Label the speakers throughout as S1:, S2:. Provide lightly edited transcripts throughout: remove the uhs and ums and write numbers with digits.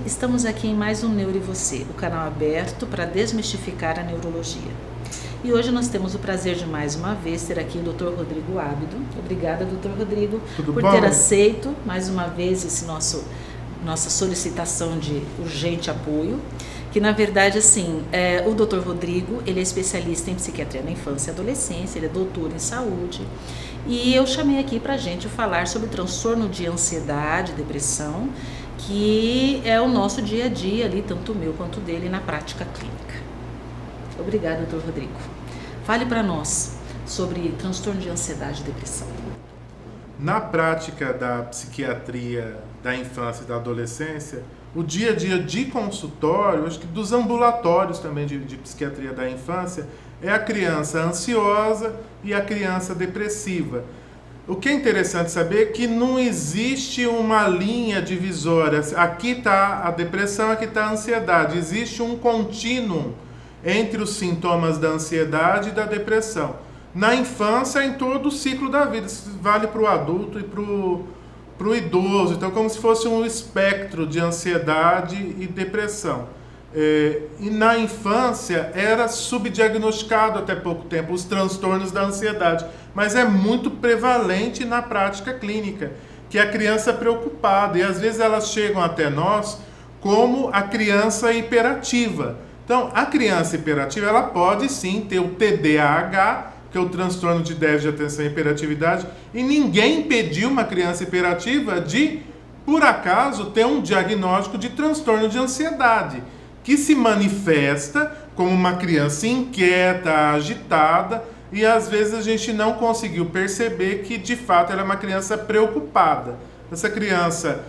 S1: estamos aqui em mais um Neuro e Você, o canal aberto para desmistificar a neurologia. E hoje nós temos o prazer de mais uma vez ter aqui o Dr. Rodrigo Ábido. Obrigada, Dr. Rodrigo, por ter aceito mais uma vez nossa solicitação de urgente apoio. Que na verdade, assim, o Dr. Rodrigo, ele é especialista em psiquiatria na infância e adolescência, ele é doutor em saúde. E eu chamei aqui pra gente falar sobre transtorno de ansiedade, depressão, que é o nosso dia a dia ali, tanto meu quanto dele, na prática clínica. Obrigada, Dr. Rodrigo. Fale para nós sobre transtorno de ansiedade e depressão.
S2: Na prática da psiquiatria da infância e da adolescência, o dia a dia de consultório, acho que dos ambulatórios também de psiquiatria da infância, é a criança ansiosa e a criança depressiva. O que é interessante saber é que não existe uma linha divisória. Aqui está a depressão, aqui está a ansiedade. Existe um contínuo entre os sintomas da ansiedade e da depressão. Na infância, em todo o ciclo da vida. Isso vale para o adulto e para o idoso. Então, como se fosse um espectro de ansiedade e depressão. E na infância era subdiagnosticado até pouco tempo os transtornos da ansiedade, mas é muito prevalente na prática clínica, que é a criança preocupada, e às vezes elas chegam até nós como a criança hiperativa. Então, a criança hiperativa, ela pode sim ter o TDAH, que é o transtorno de déficit de atenção e hiperatividade, e ninguém impediu uma criança hiperativa de, por acaso, ter um diagnóstico de transtorno de ansiedade, que se manifesta como uma criança inquieta, agitada, e às vezes a gente não conseguiu perceber que de fato ela é uma criança preocupada. Essa criança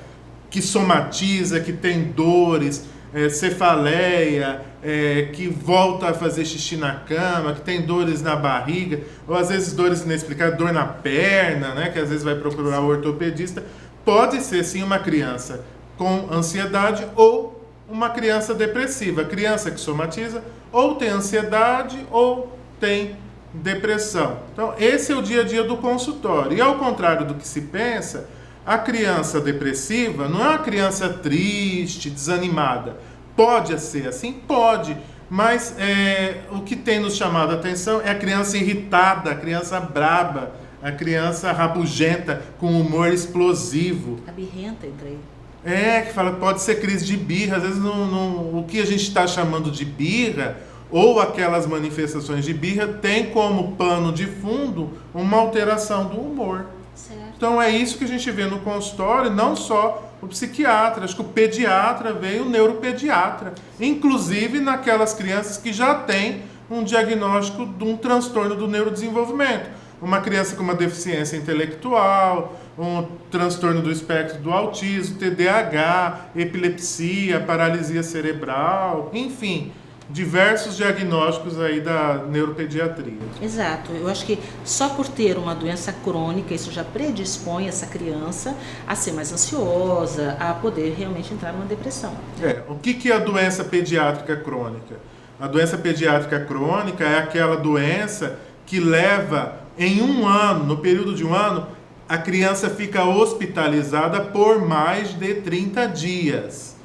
S2: que somatiza, que tem dores, cefaleia, que volta a fazer xixi na cama, que tem dores na barriga, ou às vezes dores inexplicáveis, dor na perna, né, que às vezes vai procurar o ortopedista, pode ser sim uma criança com ansiedade ou uma criança depressiva, criança que somatiza, ou tem ansiedade ou tem depressão. Então, esse é o dia a dia do consultório. E ao contrário do que se pensa, a criança depressiva não é uma criança triste, desanimada. Pode ser assim? Pode. Mas o que tem nos chamado a atenção é a criança irritada, a criança braba, a criança rabugenta, com humor explosivo.
S1: A birrenta, entrei.
S2: Que fala que pode ser crise de birra. Às vezes o que a gente está chamando de birra, ou aquelas manifestações de birra, tem como pano de fundo uma alteração do humor.
S1: Certo.
S2: Então é isso que a gente vê no consultório, não só o psiquiatra, acho que o pediatra veio, o neuropediatra, inclusive naquelas crianças que já têm um diagnóstico de um transtorno do neurodesenvolvimento. Uma criança com uma deficiência intelectual, um transtorno do espectro do autismo, TDAH, epilepsia, paralisia cerebral, enfim, diversos diagnósticos aí da neuropediatria.
S1: Exato, eu acho que só por ter uma doença crônica, isso já predispõe essa criança a ser mais ansiosa, a poder realmente entrar numa depressão.
S2: O que é a doença pediátrica crônica? A doença pediátrica crônica é aquela doença que leva em um ano, no período de um ano, a criança fica hospitalizada por mais de 30 dias.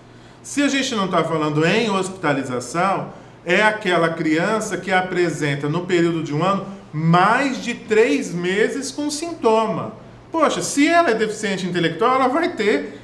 S2: Se a gente não está falando em hospitalização, é aquela criança que apresenta no período de um ano mais de 3 meses com sintoma. Poxa, se ela é deficiente intelectual, ela vai ter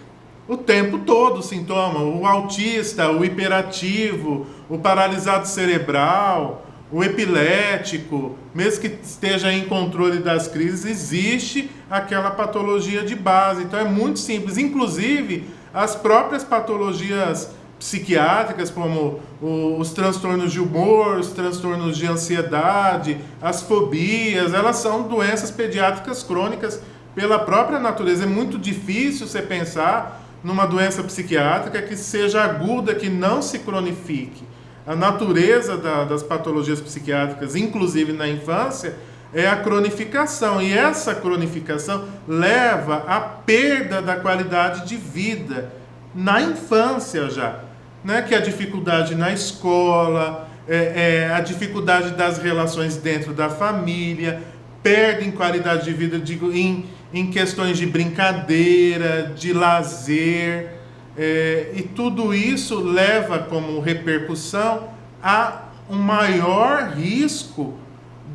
S2: o tempo todo o sintoma. O autista, o hiperativo, o paralisado cerebral, o epilético, mesmo que esteja em controle das crises, existe aquela patologia de base. Então é muito simples. Inclusive, as próprias patologias psiquiátricas, como os transtornos de humor, os transtornos de ansiedade, as fobias, elas são doenças pediátricas crônicas pela própria natureza. É muito difícil você pensar numa doença psiquiátrica que seja aguda, que não se cronifique. A natureza das patologias psiquiátricas, inclusive na infância, é a cronificação. E essa cronificação leva à perda da qualidade de vida na infância já. Né? Que é a dificuldade na escola, a dificuldade das relações dentro da família, perdem qualidade de vida, digo, em questões de brincadeira, de lazer. e tudo isso leva como repercussão a um maior risco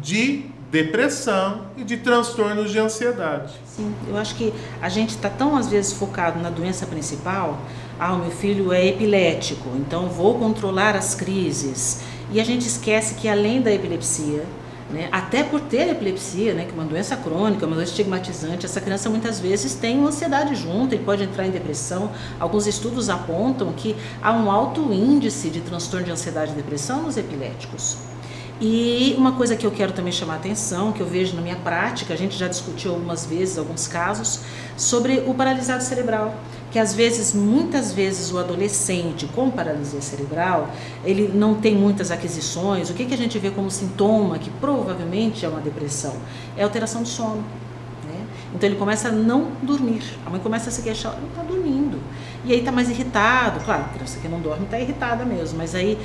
S2: de depressão e de transtornos de ansiedade.
S1: Sim, eu acho que a gente está tão às vezes focado na doença principal. O meu filho é epilético, então vou controlar as crises. E a gente esquece que além da epilepsia, né, até por ter epilepsia, né, que é uma doença crônica, uma doença estigmatizante, essa criança muitas vezes tem uma ansiedade junto e pode entrar em depressão. Alguns estudos apontam que há um alto índice de transtorno de ansiedade e depressão nos epiléticos. E uma coisa que eu quero também chamar a atenção, que eu vejo na minha prática, a gente já discutiu algumas vezes, alguns casos, sobre o paralisado cerebral, que às vezes, muitas vezes, o adolescente com paralisia cerebral, ele não tem muitas aquisições. O que a gente vê como sintoma, que provavelmente é uma depressão? É alteração do sono. Então ele começa a não dormir, a mãe começa a se queixar, ele está dormindo, e aí está mais irritado. Claro, a criança que não dorme está irritada mesmo, mas aí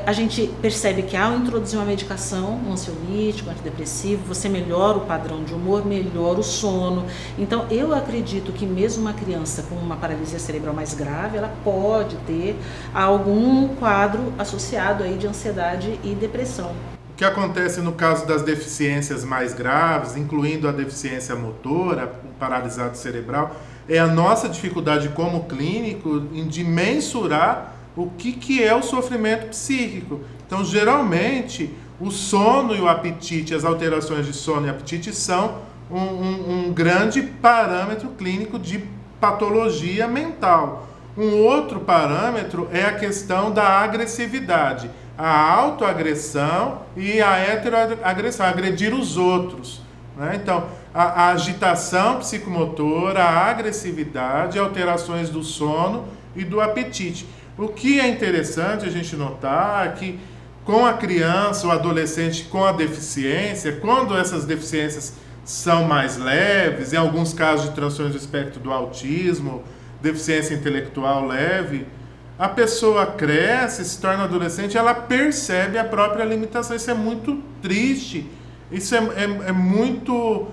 S1: a gente percebe que ao introduzir uma medicação, um ansiolítico, um antidepressivo, você melhora o padrão de humor, melhora o sono. Então eu acredito que mesmo uma criança com uma paralisia cerebral mais grave, ela pode ter algum quadro associado aí de ansiedade e depressão.
S2: O que acontece no caso das deficiências mais graves, incluindo a deficiência motora, o paralisado cerebral, é a nossa dificuldade como clínico de mensurar o que é o sofrimento psíquico. Então, geralmente, o sono e o apetite, as alterações de sono e apetite são um grande parâmetro clínico de patologia mental. Um outro parâmetro é a questão da agressividade, a autoagressão e a heteroagressão, agredir os outros, né? Então, a agitação psicomotora, a agressividade, alterações do sono e do apetite. O que é interessante a gente notar é que com a criança ou adolescente com a deficiência, quando essas deficiências são mais leves, em alguns casos de transtornos do espectro do autismo, deficiência intelectual leve, a pessoa cresce, se torna adolescente, ela percebe a própria limitação. Isso é muito triste, isso é muito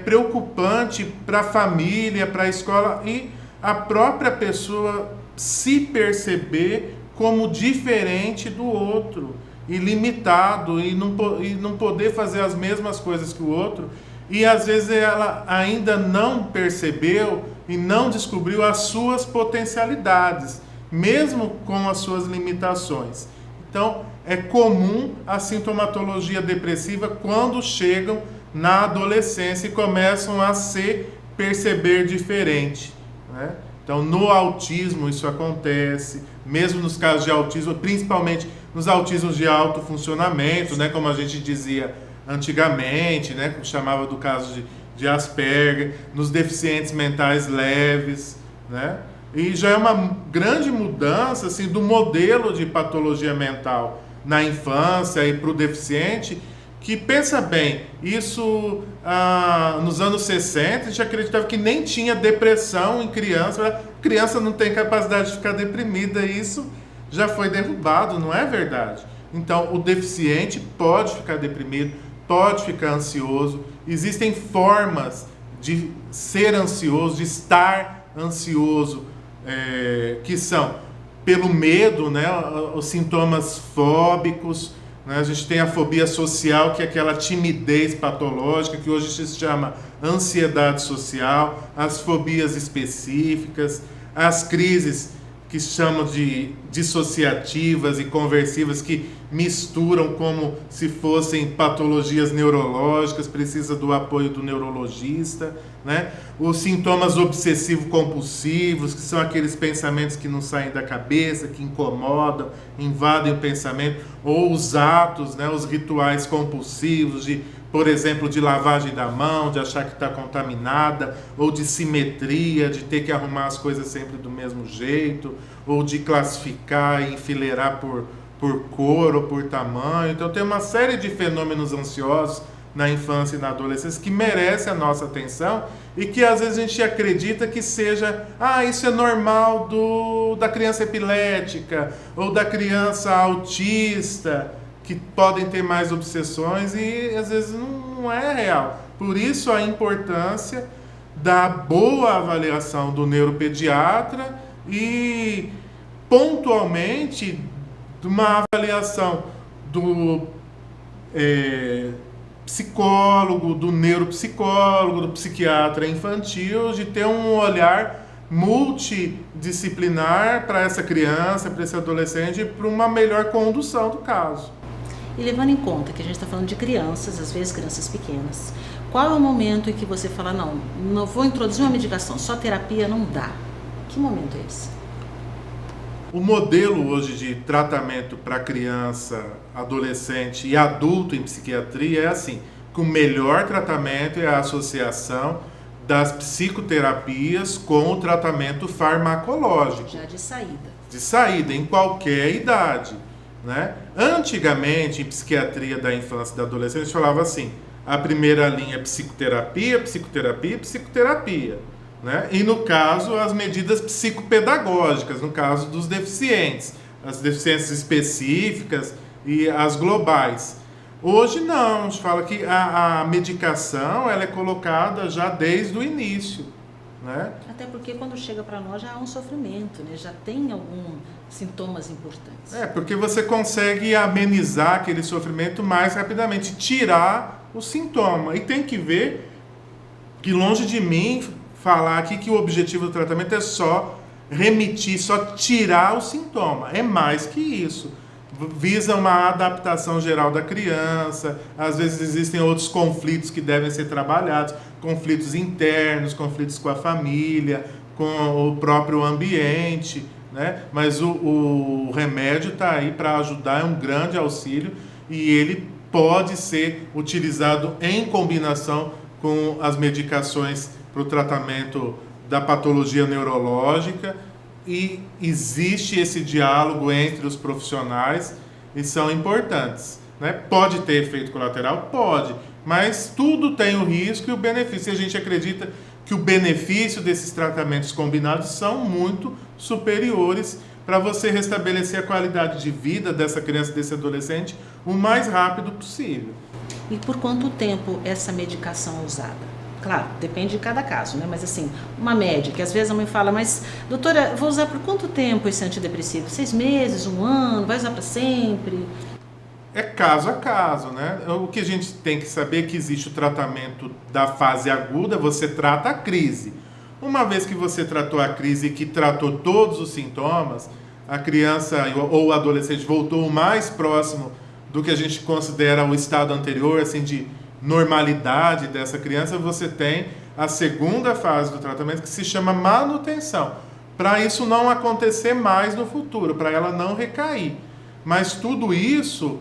S2: preocupante para a família, para a escola e a própria pessoa se perceber como diferente do outro e limitado e não poder fazer as mesmas coisas que o outro, e às vezes ela ainda não percebeu e não descobriu as suas potencialidades, mesmo com as suas limitações. Então é comum a sintomatologia depressiva quando chegam na adolescência e começam a se perceber diferente, né? Então, no autismo isso acontece, mesmo nos casos de autismo, principalmente nos autismos de alto funcionamento, né, como a gente dizia antigamente, né, que chamava do caso de Asperger, nos deficientes mentais leves, né? E já é uma grande mudança assim, do modelo de patologia mental na infância e para o deficiente, que, pensa bem, isso nos anos 60 a gente acreditava que nem tinha depressão em criança. A criança não tem capacidade de ficar deprimida, e isso já foi derrubado, não é verdade? Então, o deficiente pode ficar deprimido, pode ficar ansioso. Existem formas de ser ansioso, de estar ansioso, que são pelo medo, né, os sintomas fóbicos. A gente tem a fobia social, que é aquela timidez patológica, que hoje se chama ansiedade social, as fobias específicas, as crises que se chamam de dissociativas e conversivas, que misturam como se fossem patologias neurológicas, precisa do apoio do neurologista, né? Os sintomas obsessivo-compulsivos, que são aqueles pensamentos que não saem da cabeça, que incomodam, invadem o pensamento, ou os atos, né? Os rituais compulsivos, por exemplo, de lavagem da mão, de achar que está contaminada, ou de simetria, de ter que arrumar as coisas sempre do mesmo jeito, ou de classificar e enfileirar por cor ou por tamanho. Então tem uma série de fenômenos ansiosos na infância e na adolescência que merece a nossa atenção e que às vezes a gente acredita que seja, isso é normal da criança epilética ou da criança autista, que podem ter mais obsessões, e às vezes não é real. Por isso a importância da boa avaliação do neuropediatra e, pontualmente, de uma avaliação do psicólogo, do neuropsicólogo, do psiquiatra infantil, de ter um olhar multidisciplinar para essa criança, para esse adolescente, para uma melhor condução do caso.
S1: E levando em conta que a gente está falando de crianças, às vezes crianças pequenas, qual é o momento em que você fala, não vou introduzir uma medicação, só terapia não dá? Que momento é esse?
S2: O modelo hoje de tratamento para criança, adolescente e adulto em psiquiatria é assim, que o melhor tratamento é a associação das psicoterapias com o tratamento farmacológico.
S1: Já de saída.
S2: De saída, em qualquer idade, né? Antigamente, em psiquiatria da infância e da adolescência, a gente falava assim, a primeira linha é psicoterapia, psicoterapia, psicoterapia. Né? E no caso, as medidas psicopedagógicas, no caso dos deficientes, as deficiências específicas e as globais. Hoje não, a gente fala que a medicação ela é colocada já desde o início. Né?
S1: Até porque quando chega para nós já há um sofrimento, né? Já tem alguns sintomas importantes.
S2: Porque você consegue amenizar aquele sofrimento mais rapidamente, tirar o sintoma. E tem que ver que longe de mim falar aqui que o objetivo do tratamento é só remitir, só tirar o sintoma. É mais que isso. Visa uma adaptação geral da criança, às vezes existem outros conflitos que devem ser trabalhados, conflitos internos, conflitos com a família, com o próprio ambiente, né? Mas o remédio está aí para ajudar, é um grande auxílio e ele pode ser utilizado em combinação com as medicações para o tratamento da patologia neurológica e existe esse diálogo entre os profissionais e são importantes. Né? Pode ter efeito colateral? Pode, mas tudo tem o risco e o benefício. E a gente acredita que o benefício desses tratamentos combinados são muito superiores para você restabelecer a qualidade de vida dessa criança, desse adolescente, o mais rápido possível.
S1: E por quanto tempo essa medicação é usada? Claro, depende de cada caso, né? Mas assim, uma média, que às vezes a mãe fala, mas doutora, vou usar por quanto tempo esse antidepressivo? 6 meses, 1 ano, vai usar para sempre?
S2: É caso a caso, né? O que a gente tem que saber é que existe o tratamento da fase aguda, você trata a crise. Uma vez que você tratou a crise e que tratou todos os sintomas, a criança ou o adolescente voltou o mais próximo do que a gente considera o estado anterior, assim, de normalidade dessa criança, você tem a segunda fase do tratamento que se chama manutenção, para isso não acontecer mais no futuro, para ela não recair. Mas tudo isso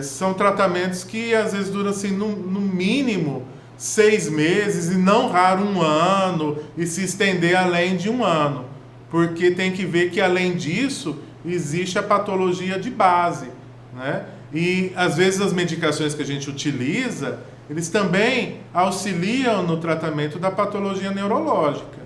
S2: são tratamentos que às vezes duram assim, no mínimo 6 meses e não raro 1 ano e se estender além de 1 ano, porque tem que ver que além disso existe a patologia de base, né? E, às vezes, as medicações que a gente utiliza, eles também auxiliam no tratamento da patologia neurológica.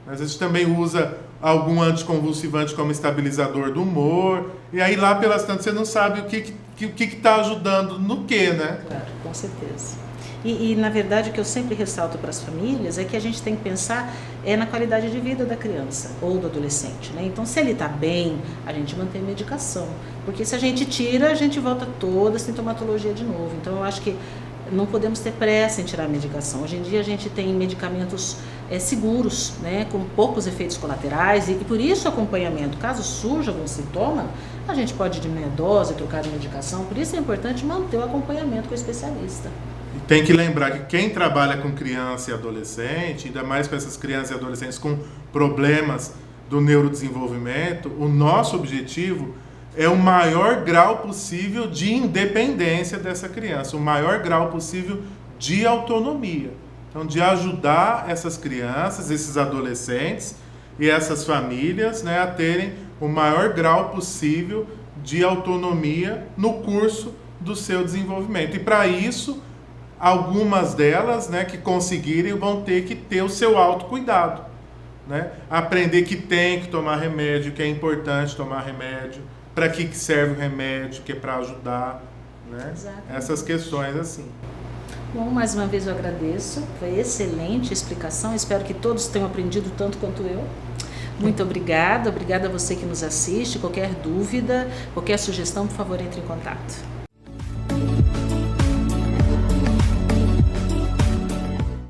S2: Às vezes, também usa algum anticonvulsivante como estabilizador do humor, e aí lá pelas tantas você não sabe o que está ajudando no quê, né?
S1: Claro, com certeza. E, na verdade, o que eu sempre ressalto para as famílias é que a gente tem que pensar na qualidade de vida da criança ou do adolescente, né? Então, se ele está bem, a gente mantém medicação. Porque se a gente tira, a gente volta toda a sintomatologia de novo. Então, eu acho que não podemos ter pressa em tirar a medicação. Hoje em dia, a gente tem medicamentos seguros, né? Com poucos efeitos colaterais e por isso acompanhamento. Caso surja algum sintoma, a gente pode diminuir a dose, trocar de medicação. Por isso é importante manter o acompanhamento com o especialista.
S2: Tem que lembrar que quem trabalha com criança e adolescente, ainda mais com essas crianças e adolescentes com problemas do neurodesenvolvimento, o nosso objetivo é o maior grau possível de independência dessa criança, o maior grau possível de autonomia. Então, de ajudar essas crianças, esses adolescentes e essas famílias, né, a terem o maior grau possível de autonomia no curso do seu desenvolvimento. E para isso, algumas delas, né, que conseguirem vão ter que ter o seu autocuidado, né? Aprender que tem que tomar remédio, que é importante tomar remédio, para que serve o remédio, que é para ajudar, né? Essas questões assim.
S1: Bom, mais uma vez eu agradeço, foi excelente a explicação, espero que todos tenham aprendido tanto quanto eu. Muito obrigada a você que nos assiste, qualquer dúvida, qualquer sugestão, por favor, entre em contato.